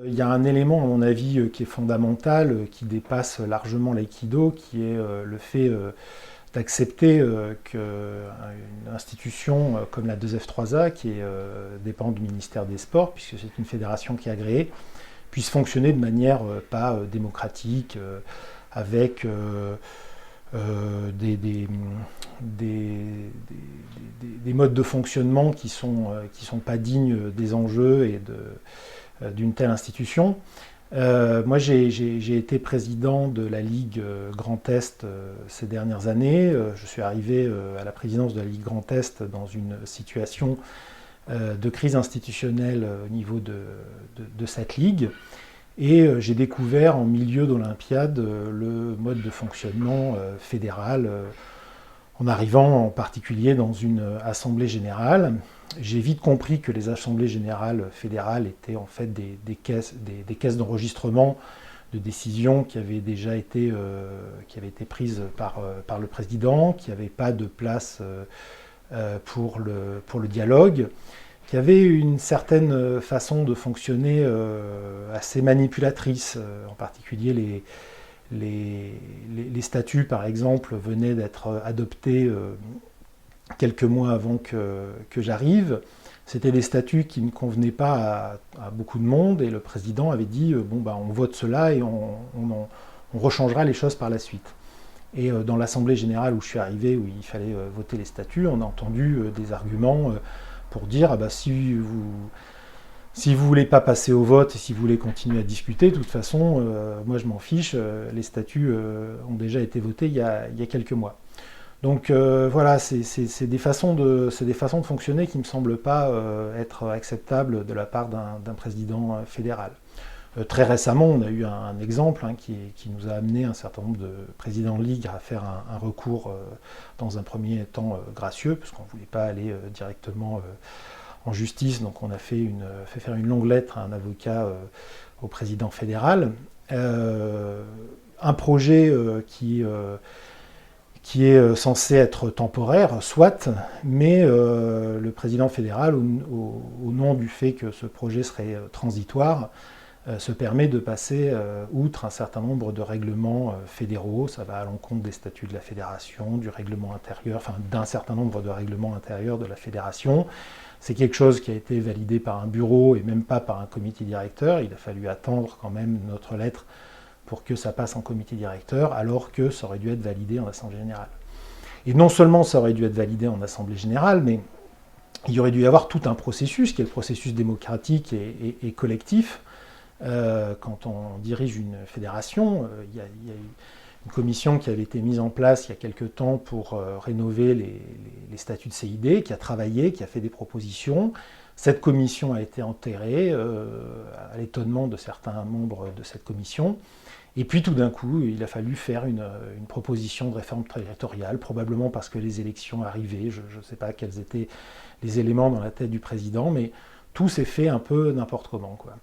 Il y a un élément, à mon avis, qui est fondamental, qui dépasse largement l'aïkido, qui est le fait d'accepter qu'une institution comme la 2F3A, qui dépend du ministère des Sports, puisque c'est une fédération qui est agréée, puisse fonctionner de manière pas démocratique, avec des, des- des- des modes de fonctionnement qui sont pas dignes des enjeux et d'une telle institution. Moi, j'ai été président de la Ligue Grand Est ces dernières années. Je suis arrivé à la présidence de la Ligue Grand Est dans une situation de crise institutionnelle au niveau de cette ligue. Et j'ai découvert en milieu d'Olympiade le mode de fonctionnement fédéral, en arrivant en particulier dans une assemblée générale. J'ai vite compris que les assemblées générales fédérales étaient en fait des caisses d'enregistrement de décisions qui avaient déjà été prises par le président, qui n'avaient pas de place pour le dialogue, qui avait une certaine façon de fonctionner assez manipulatrice, en particulier les statuts, par exemple, venaient d'être adoptés quelques mois avant que j'arrive. C'était des statuts qui ne convenaient pas à beaucoup de monde et le président avait dit bon, bah, on vote cela et on rechangera les choses par la suite. Et dans l'Assemblée générale où je suis arrivé, où il fallait voter les statuts, on a entendu des arguments pour dire ah bah, si vous voulez pas passer au vote et si vous voulez continuer à discuter, de toute façon, moi je m'en fiche, les statuts ont déjà été votés il y a quelques mois. Donc voilà, c'est des façons de fonctionner qui ne me semblent pas être acceptables de la part d'un président fédéral. Très récemment, on a eu un exemple qui nous a amené un certain nombre de présidents de ligue à faire un recours dans un premier temps gracieux, parce qu'on ne voulait pas aller directement en justice, donc on a fait faire une longue lettre à un avocat au président fédéral. Un projet qui est censé être temporaire, soit, mais le président fédéral, au nom du fait que ce projet serait transitoire, se permet de passer outre un certain nombre de règlements fédéraux. Ça va à l'encontre des statuts de la fédération, du règlement intérieur, enfin d'un certain nombre de règlements intérieurs de la fédération. C'est quelque chose qui a été validé par un bureau et même pas par un comité directeur. Il a fallu attendre quand même notre lettre pour que ça passe en comité directeur, alors que ça aurait dû être validé en Assemblée générale. Et non seulement ça aurait dû être validé en Assemblée générale, mais il y aurait dû y avoir tout un processus, qui est le processus démocratique et collectif. Quand on dirige une fédération, il y a une commission qui avait été mise en place il y a quelques temps pour rénover les statuts de CID, qui a travaillé, qui a fait des propositions. Cette commission a été enterrée, à l'étonnement de certains membres de cette commission. Et puis tout d'un coup, il a fallu faire une proposition de réforme territoriale, probablement parce que les élections arrivaient. Je ne sais pas quels étaient les éléments dans la tête du président, mais tout s'est fait un peu n'importe comment, quoi.